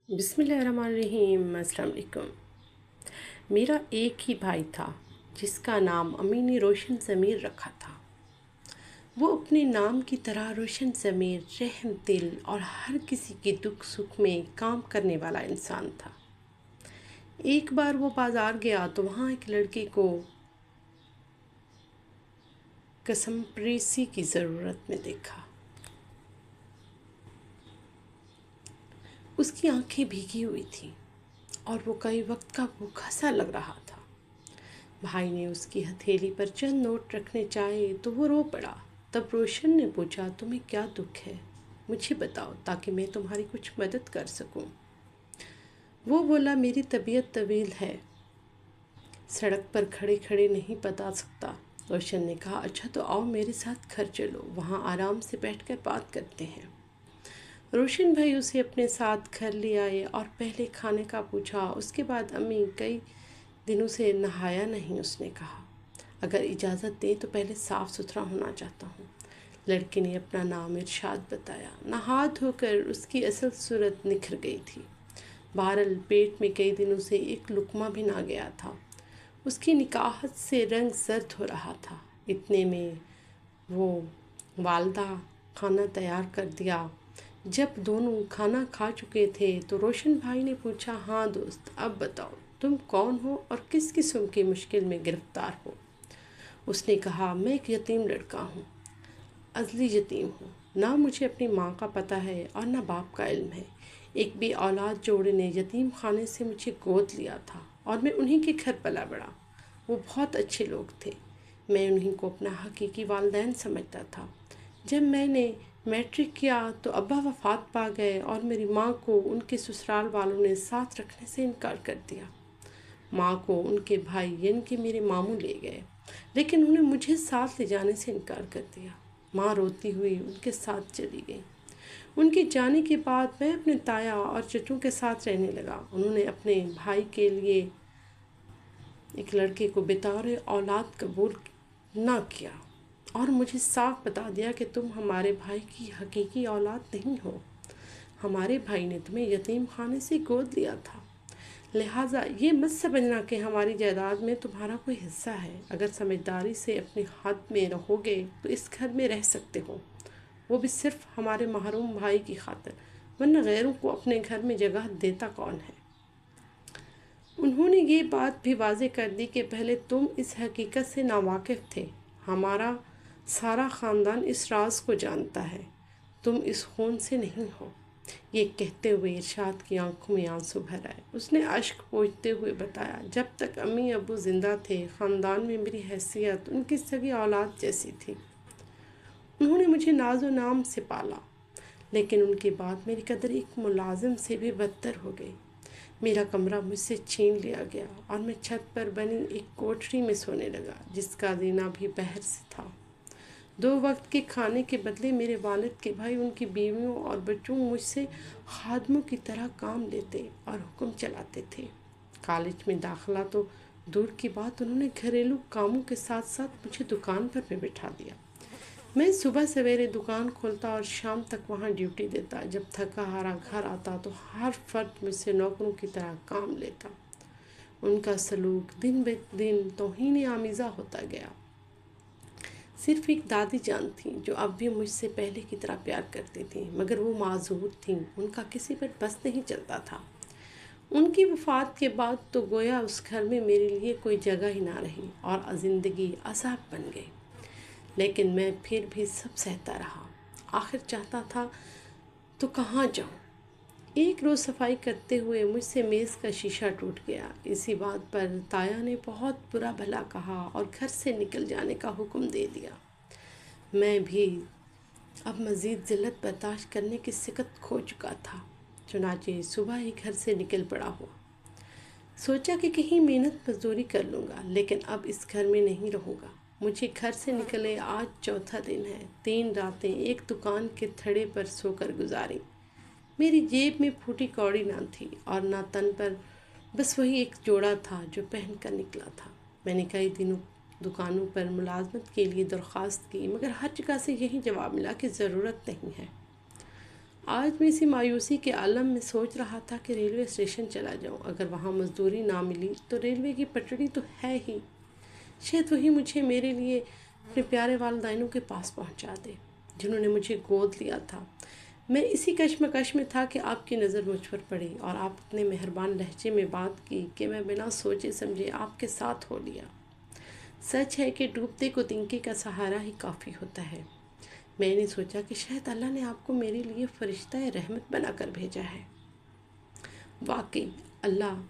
بسم اللہ الرحمن الرحیم۔ السلام علیکم۔ میرا ایک ہی بھائی تھا جس کا نام امی نے روشن ضمیر رکھا تھا۔ وہ اپنے نام کی طرح روشن ضمیر، رحم دل اور ہر کسی کے دکھ سکھ میں کام کرنے والا انسان تھا۔ ایک بار وہ بازار گیا تو وہاں ایک لڑکے کو کسمپریسی کی ضرورت میں دیکھا۔ اس کی آنکھیں بھیگی ہوئی تھیں اور وہ کئی وقت کا بھوکا سا لگ رہا تھا۔ بھائی نے اس کی ہتھیلی پر چند نوٹ رکھنے چاہے تو وہ رو پڑا۔ تب روشن نے پوچھا، تمہیں کیا دکھ ہے؟ مجھے بتاؤ تاکہ میں تمہاری کچھ مدد کر سکوں۔ وہ بولا، میری طبیعت طویل ہے، سڑک پر کھڑے کھڑے نہیں بتا سکتا۔ روشن نے کہا، اچھا تو آؤ میرے ساتھ گھر چلو، وہاں آرام سے بیٹھ کر بات کرتے ہیں۔ روشن بھائی اسے اپنے ساتھ گھر لے آئے اور پہلے کھانے کا پوچھا۔ اس کے بعد، امی کئی دنوں سے نہایا نہیں، اس نے کہا۔ اگر اجازت دیں تو پہلے صاف ستھرا ہونا چاہتا ہوں۔ لڑکے نے اپنا نام ارشاد بتایا۔ نہا دھو کر اس کی اصل صورت نکھر گئی تھی۔ بہرحال پیٹ میں کئی دنوں سے ایک لقمہ بھی نہ گیا تھا۔ اس کی نکاحت سے رنگ زرد ہو رہا تھا۔ اتنے میں وہ والدہ کھانا تیار کر دیا۔ جب دونوں کھانا کھا چکے تھے تو روشن بھائی نے پوچھا، ہاں دوست، اب بتاؤ تم کون ہو اور کس قسم کی مشکل میں گرفتار ہو؟ اس نے کہا، میں ایک یتیم لڑکا ہوں، ازلی یتیم ہوں۔ نہ مجھے اپنی ماں کا پتہ ہے اور نہ باپ کا علم ہے۔ ایک بے اولاد جوڑے نے یتیم خانے سے مجھے گود لیا تھا اور میں انہی کے گھر پلا بڑھا۔ وہ بہت اچھے لوگ تھے، میں انہی کو اپنا حقیقی والدین سمجھتا تھا۔ جب میں نے میٹرک کیا تو ابا وفات پا گئے اور میری ماں کو ان کے سسرال والوں نے ساتھ رکھنے سے انکار کر دیا۔ ماں کو ان کے بھائی یعنی کہ میرے ماموں لے گئے، لیکن انہیں مجھے ساتھ لے جانے سے انکار کر دیا۔ ماں روتی ہوئی ان کے ساتھ چلی گئی۔ ان کے جانے کے بعد میں اپنے تایا اور چچوں کے ساتھ رہنے لگا۔ انہوں نے اپنے بھائی کے لیے ایک لڑکے کو بطور اولاد قبول نہ کیا اور مجھے صاف بتا دیا کہ تم ہمارے بھائی کی حقیقی اولاد نہیں ہو۔ ہمارے بھائی نے تمہیں یتیم خانے سے گود لیا تھا، لہٰذا یہ مت سمجھنا کہ ہماری جائیداد میں تمہارا کوئی حصہ ہے۔ اگر سمجھداری سے اپنے حد میں رہو گے تو اس گھر میں رہ سکتے ہو، وہ بھی صرف ہمارے محروم بھائی کی خاطر، ورنہ غیروں کو اپنے گھر میں جگہ دیتا کون ہے؟ انہوں نے یہ بات بھی واضح کر دی کہ پہلے تم اس حقیقت سے ناواقف تھے، ہمارا سارا خاندان اس راز کو جانتا ہے، تم اس خون سے نہیں ہو۔ یہ کہتے ہوئے ارشاد کی آنکھوں میں آنسو بھر آئے۔ اس نے اشک پوچھتے ہوئے بتایا، جب تک امی ابو زندہ تھے خاندان میں میری حیثیت ان کی سگی اولاد جیسی تھی۔ انہوں نے مجھے ناز و نام سے پالا، لیکن ان کے بعد میری قدر ایک ملازم سے بھی بدتر ہو گئی۔ میرا کمرہ مجھ سے چھین لیا گیا اور میں چھت پر بنی ایک کوٹھری میں سونے لگا جس کا زینہ بھی بہر سے تھا۔ 2 وقت کے کھانے کے بدلے میرے والد کے بھائی ان کی بیویوں اور بچوں مجھ سے خادموں کی طرح کام لیتے اور حکم چلاتے تھے۔ کالج میں داخلہ تو دور کی بات، انہوں نے گھریلو کاموں کے ساتھ ساتھ مجھے دکان پر بھی بٹھا دیا۔ میں صبح سویرے دکان کھولتا اور شام تک وہاں ڈیوٹی دیتا۔ جب تھکا ہارا گھر آتا تو ہر فرد مجھ سے نوکروں کی طرح کام لیتا۔ ان کا سلوک دن بہ دن توہین آمیزہ ہوتا گیا۔ صرف ایک دادی جان تھیں جو اب بھی مجھ سے پہلے کی طرح پیار کرتی تھیں، مگر وہ معذور تھیں، ان کا کسی پر بس نہیں چلتا تھا۔ ان کی وفات کے بعد تو گویا اس گھر میں میرے لیے کوئی جگہ ہی نہ رہی اور زندگی عذاب بن گئی۔ لیکن میں پھر بھی سب سہتا رہا۔ آخر چاہتا تھا تو کہاں جاؤں؟ ایک روز صفائی کرتے ہوئے مجھ سے میز کا شیشہ ٹوٹ گیا۔ اسی بات پر تایا نے بہت برا بھلا کہا اور گھر سے نکل جانے کا حکم دے دیا۔ میں بھی اب مزید ذلت برداشت کرنے کی سکت کھو چکا تھا، چنانچہ صبح ہی گھر سے نکل پڑا ہوا۔ سوچا کہ کہیں محنت مزدوری کر لوں گا، لیکن اب اس گھر میں نہیں رہوں گا۔ مجھے گھر سے نکلے آج چوتھا دن ہے۔ 3 راتیں ایک دکان کے تھڑے پر سو کر گزاری۔ میری جیب میں پھوٹی کوڑی نہ تھی اور نہ تن پر، بس وہی ایک جوڑا تھا جو پہن کر نکلا تھا۔ میں نے کئی دکانوں پر ملازمت کے لیے درخواست کی، مگر ہر جگہ سے یہی جواب ملا کہ ضرورت نہیں ہے۔ آج میں اسی مایوسی کے عالم میں سوچ رہا تھا کہ ریلوے اسٹیشن چلا جاؤں۔ اگر وہاں مزدوری نہ ملی تو ریلوے کی پٹڑی تو ہے ہی، شاید وہی مجھے میرے لیے اپنے پیارے والدینوں کے پاس پہنچا دے جنہوں نے مجھے گود لیا تھا۔ میں اسی کشمکش میں تھا کہ آپ کی نظر مجھ پر پڑی اور آپ اتنے مہربان لہجے میں بات کی کہ میں بنا سوچے سمجھے آپ کے ساتھ ہو لیا۔ سچ ہے کہ ڈوبتے کو تنکے کا سہارا ہی کافی ہوتا ہے۔ میں نے سوچا کہ شاید اللہ نے آپ کو میرے لیے فرشتہ رحمت بنا کر بھیجا ہے۔ واقعی اللہ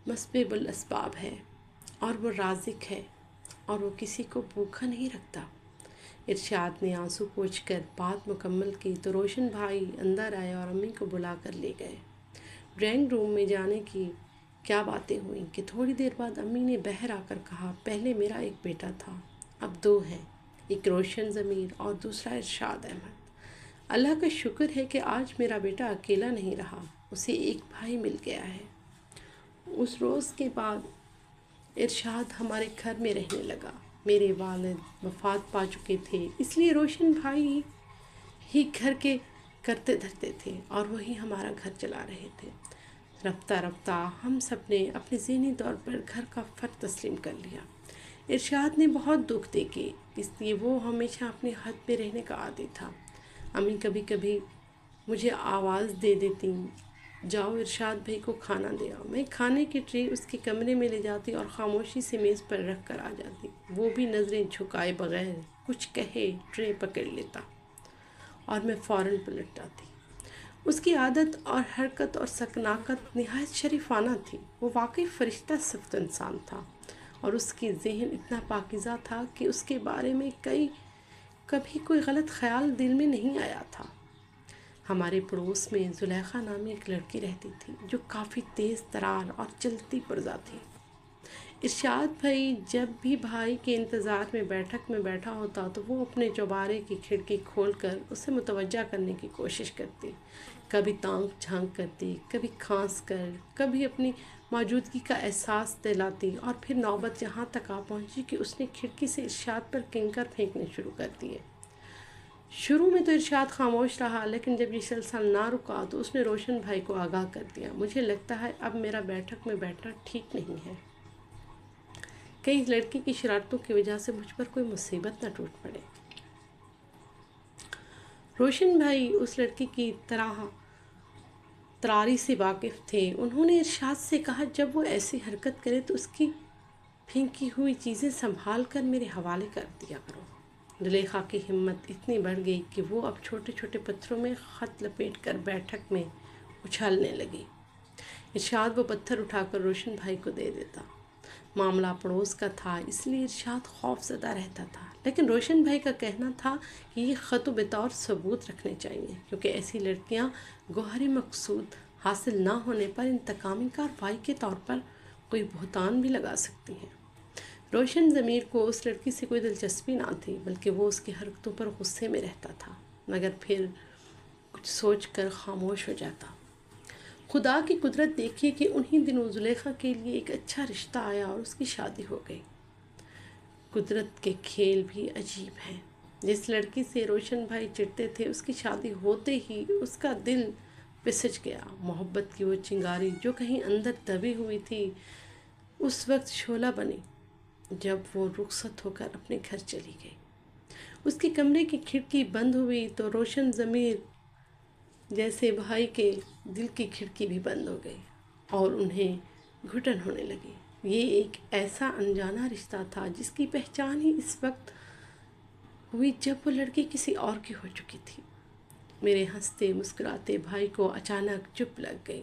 مسبب الاسباب ہے اور وہ رازق ہے اور وہ کسی کو بھوکا نہیں رکھتا۔ ارشاد نے آنسو پوچھ کر بات مکمل کی تو روشن بھائی اندر آئے اور امی کو بلا کر لے گئے۔ ڈرائنگ روم میں جانے کی کیا باتیں ہوئیں کہ تھوڑی دیر بعد امی نے بہر آ کر کہا، پہلے میرا ایک بیٹا تھا، اب دو ہیں، ایک روشن ضمیر اور دوسرا ارشاد احمد۔ اللہ کا شکر ہے کہ آج میرا بیٹا اکیلا نہیں رہا، اسے ایک بھائی مل گیا ہے۔ اس روز کے بعد ارشاد ہمارے گھر میں رہنے لگا۔ میرے والد وفات پا چکے تھے، اس لیے روشن بھائی ہی گھر کے کرتے دھرتے تھے اور وہی ہمارا گھر چلا رہے تھے۔ رفتہ رفتہ ہم سب نے اپنے ذہنی طور پر گھر کا فرد تسلیم کر لیا۔ ارشاد نے بہت دکھ دیکھے، اس لیے وہ ہمیشہ اپنے حد پہ رہنے کا عادی تھا۔ امی کبھی کبھی مجھے آواز دے دیتی، جاؤ ارشاد بھائی کو کھانا دے آؤ۔ میں کھانے کی ٹرے اس کے کمرے میں لے جاتی اور خاموشی سے میز پر رکھ کر آ جاتی۔ وہ بھی نظریں جھکائے بغیر کچھ کہے ٹرے پکڑ لیتا اور میں فوراً پلٹ جاتی۔ اس کی عادت اور حرکت اور سکناکت نہایت شریفانہ تھی۔ وہ واقعی فرشتہ صفت انسان تھا اور اس کی ذہن اتنا پاکیزہ تھا کہ اس کے بارے میں کبھی کوئی غلط خیال دل میں نہیں آیا تھا۔ ہمارے پڑوس میں زلیخا نامی ایک لڑکی رہتی تھی جو کافی تیز ترار اور چلتی پرزہ تھی۔ ارشاد بھائی جب بھی بھائی کے انتظار میں بیٹھک میں بیٹھا ہوتا تو وہ اپنے چوبارے کی کھڑکی کھول کر اسے متوجہ کرنے کی کوشش کرتی، کبھی تانک جھانک کرتی، کبھی کھانس کر، کبھی اپنی موجودگی کا احساس دلاتی، اور پھر نوبت یہاں تک آ پہنچی کہ اس نے کھڑکی سے ارشاد پر کنکر پھینکنے شروع کر دیے۔ شروع میں تو ارشاد خاموش رہا، لیکن جب یہ سلسلہ نہ رکا تو اس نے روشن بھائی کو آگاہ کر دیا، مجھے لگتا ہے اب میرا بیٹھک میں بیٹھنا ٹھیک نہیں ہے، کہیں اس لڑکی کی شرارتوں کی وجہ سے مجھ پر کوئی مصیبت نہ ٹوٹ پڑے۔ روشن بھائی اس لڑکی کی تراری سے واقف تھے۔ انہوں نے ارشاد سے کہا، جب وہ ایسی حرکت کرے تو اس کی پھینکی ہوئی چیزیں سنبھال کر میرے حوالے کر دیا کرو۔ زلیخا کی ہمت اتنی بڑھ گئی کہ وہ اب چھوٹے چھوٹے پتھروں میں خط لپیٹ کر بیٹھک میں اچھالنے لگی۔ ارشاد وہ پتھر اٹھا کر روشن بھائی کو دے دیتا۔ معاملہ پڑوس کا تھا، اس لیے ارشاد خوف زدہ رہتا تھا، لیکن روشن بھائی کا کہنا تھا کہ یہ خط بطور ثبوت رکھنے چاہیے، کیونکہ ایسی لڑکیاں گوہری مقصود حاصل نہ ہونے پر انتقامی کارروائی کے طور پر کوئی بہتان بھی لگا سکتی ہیں۔ روشن ضمیر کو اس لڑکی سے کوئی دلچسپی نہ تھی، بلکہ وہ اس کی حرکتوں پر غصے میں رہتا تھا، مگر پھر کچھ سوچ کر خاموش ہو جاتا۔ خدا کی قدرت دیکھیے کہ انہی دنوں زلیخا کے لیے ایک اچھا رشتہ آیا اور اس کی شادی ہو گئی۔ قدرت کے کھیل بھی عجیب ہیں۔ جس لڑکی سے روشن بھائی چڑھتے تھے، اس کی شادی ہوتے ہی اس کا دل پسج گیا۔ محبت کی وہ چنگاری جو کہیں اندر دبی ہوئی تھی اس وقت شعلہ بنی جب وہ رخصت ہو کر اپنے گھر چلی گئی۔ اس کے کمرے کی کھڑکی بند ہوئی تو روشن ضمیر جیسے بھائی کے دل کی کھڑکی بھی بند ہو گئی اور انہیں گھٹن ہونے لگی۔ یہ ایک ایسا انجانا رشتہ تھا جس کی پہچان ہی اس وقت ہوئی جب وہ لڑکی کسی اور کی ہو چکی تھی۔ میرے ہنستے مسکراتے بھائی کو اچانک چپ لگ گئی۔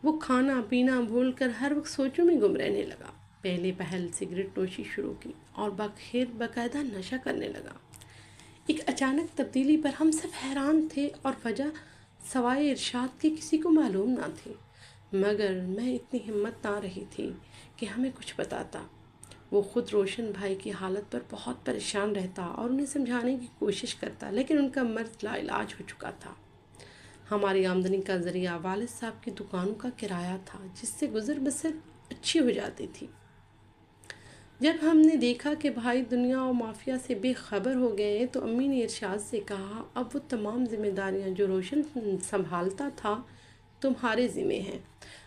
وہ کھانا پینا بھول کر ہر وقت سوچوں میں گم رہنے لگا۔ پہلے پہل سگریٹ نوشی شروع کی اور باقاعدہ نشہ کرنے لگا۔ ایک اچانک تبدیلی پر ہم سب حیران تھے اور وجہ سوائے ارشاد کے کسی کو معلوم نہ تھی، مگر میں اتنی ہمت نہ رہی تھی کہ ہمیں کچھ بتاتا۔ وہ خود روشن بھائی کی حالت پر بہت پریشان رہتا اور انہیں سمجھانے کی کوشش کرتا، لیکن ان کا مرض لا علاج ہو چکا تھا۔ ہماری آمدنی کا ذریعہ والد صاحب کی دکانوں کا کرایہ تھا، جس سے گزر بسر اچھی ہو جاتی تھی۔ جب ہم نے دیکھا کہ بھائی دنیا اور مافیا سے بے خبر ہو گئے تو امی نے ارشاد سے کہا، اب وہ تمام ذمہ داریاں جو روشن سنبھالتا تھا تمہارے ذمہ ہیں۔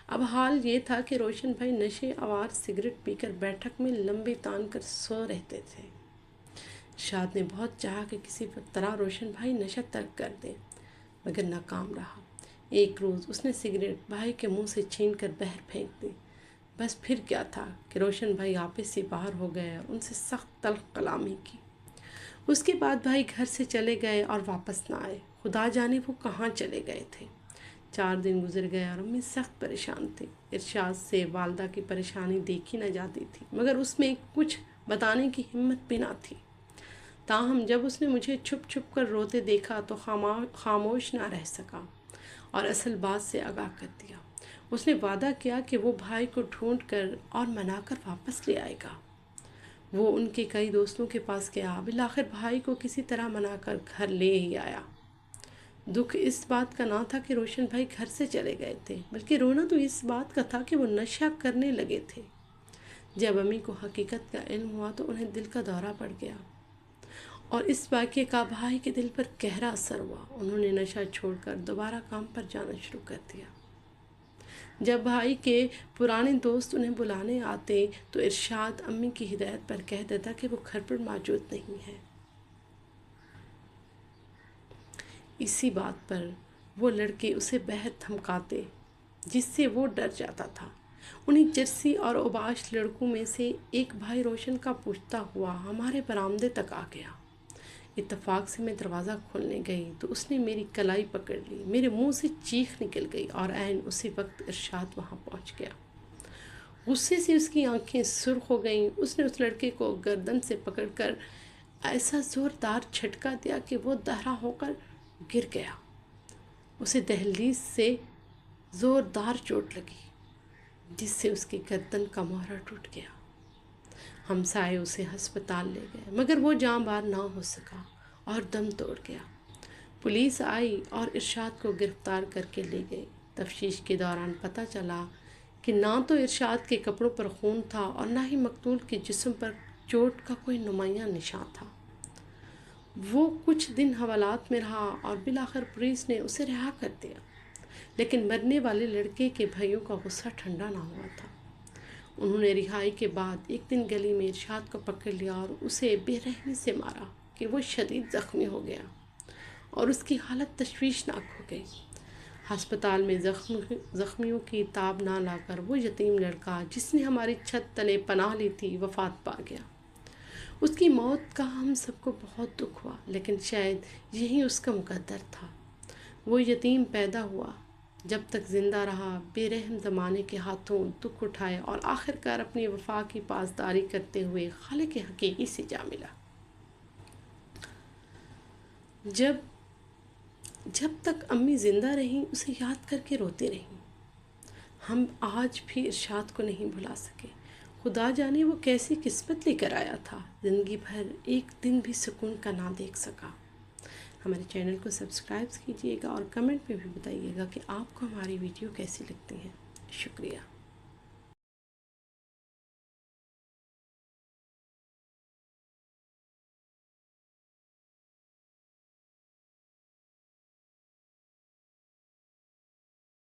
اب حال یہ تھا کہ روشن بھائی نشے آور سگریٹ پی کر بیٹھک میں لمبے تان کر سو رہتے تھے۔ ارشاد نے بہت چاہا کہ کسی طرح روشن بھائی نشہ ترک کر دیں، مگر ناکام رہا۔ ایک روز اس نے سگریٹ بھائی کے منہ سے چھین کر باہر پھینک دی۔ بس پھر کیا تھا کہ روشن بھائی آپے سے باہر ہو گئے اور ان سے سخت تلخ کلامی کی۔ اس کے بعد بھائی گھر سے چلے گئے اور واپس نہ آئے۔ خدا جانے وہ کہاں چلے گئے تھے۔ 4 دن گزر گئے اور امی سخت پریشان تھی۔ ارشاد سے والدہ کی پریشانی دیکھی نہ جاتی تھی، مگر اس میں کچھ بتانے کی ہمت بھی نہ تھی۔ تاہم جب اس نے مجھے چھپ چھپ کر روتے دیکھا تو خاموش نہ رہ سکا اور اصل بات سے آگاہ کر دیا۔ اس نے وعدہ کیا کہ وہ بھائی کو ڈھونڈ کر اور منا کر واپس لے آئے گا۔ وہ ان کے کئی دوستوں کے پاس گیا، بالآخر بھائی کو کسی طرح منا کر گھر لے ہی آیا۔ دکھ اس بات کا نہ تھا کہ روشن بھائی گھر سے چلے گئے تھے، بلکہ رونا تو اس بات کا تھا کہ وہ نشہ کرنے لگے تھے۔ جب امی کو حقیقت کا علم ہوا تو انہیں دل کا دورہ پڑ گیا اور اس واقعے کا بھائی کے دل پر گہرا اثر ہوا۔ انہوں نے نشہ چھوڑ کر دوبارہ کام پر جانا شروع کر دیا۔ جب بھائی کے پرانے دوست انہیں بلانے آتے تو ارشاد امی کی ہدایت پر کہہ دیتا کہ وہ گھر پر موجود نہیں ہے۔ اسی بات پر وہ لڑکے اسے باہر دھمکاتے، جس سے وہ ڈر جاتا تھا۔ انہیں چرسی اور اوباش لڑکوں میں سے ایک بھائی روشن کا پوچھتا ہوا ہمارے برآمدے تک آ گیا۔ اتفاق سے میں دروازہ کھولنے گئی تو اس نے میری کلائی پکڑ لی، میرے منہ سے چیخ نکل گئی اور عین اسی وقت ارشاد وہاں پہنچ گیا۔ غصے سے اس کی آنکھیں سرخ ہو گئیں۔ اس نے اس لڑکے کو گردن سے پکڑ کر ایسا زوردار جھٹکا دیا کہ وہ دہرا ہو کر گر گیا۔ اسے دہلیز سے زوردار چوٹ لگی، جس سے اس کی گردن کا مہرہ ٹوٹ گیا۔ ہمسائے اسے ہسپتال لے گئے، مگر وہ جاں بار نہ ہو سکا اور دم توڑ گیا۔ پولیس آئی اور ارشاد کو گرفتار کر کے لے گئی۔ تفتیش کے دوران پتہ چلا کہ نہ تو ارشاد کے کپڑوں پر خون تھا اور نہ ہی مقتول کے جسم پر چوٹ کا کوئی نمایاں نشان تھا۔ وہ کچھ دن حوالات میں رہا اور بالآخر پولیس نے اسے رہا کر دیا، لیکن مرنے والے لڑکے کے بھائیوں کا غصہ ٹھنڈا نہ ہوا تھا۔ انہوں نے رہائی کے بعد ایک دن گلی میں ارشاد کو پکڑ لیا اور اسے بے رحمی سے مارا کہ وہ شدید زخمی ہو گیا اور اس کی حالت تشویشناک ہو گئی۔ ہسپتال میں زخمیوں کی تاب نہ لا کر وہ یتیم لڑکا جس نے ہماری چھت تلے پناہ لی تھی وفات پا گیا۔ اس کی موت کا ہم سب کو بہت دکھ ہوا، لیکن شاید یہی اس کا مقدر تھا۔ وہ یتیم پیدا ہوا، جب تک زندہ رہا بے رحم زمانے کے ہاتھوں دکھ اٹھائے اور آخرکار اپنی وفا کی پاسداری کرتے ہوئے خالق حقیقی سے جا ملا۔ جب تک امی زندہ رہیں اسے یاد کر کے روتے رہیں۔ ہم آج بھی ارشاد کو نہیں بھلا سکے۔ خدا جانے وہ کیسی قسمت لے کر آیا تھا، زندگی بھر ایک دن بھی سکون کا نہ دیکھ سکا۔ ہمارے چینل کو سبسکرائب کیجیے گا اور کمنٹ میں بھی بتائیے گا کہ آپ کو ہماری ویڈیو کیسی لگتی ہیں۔ شکریہ۔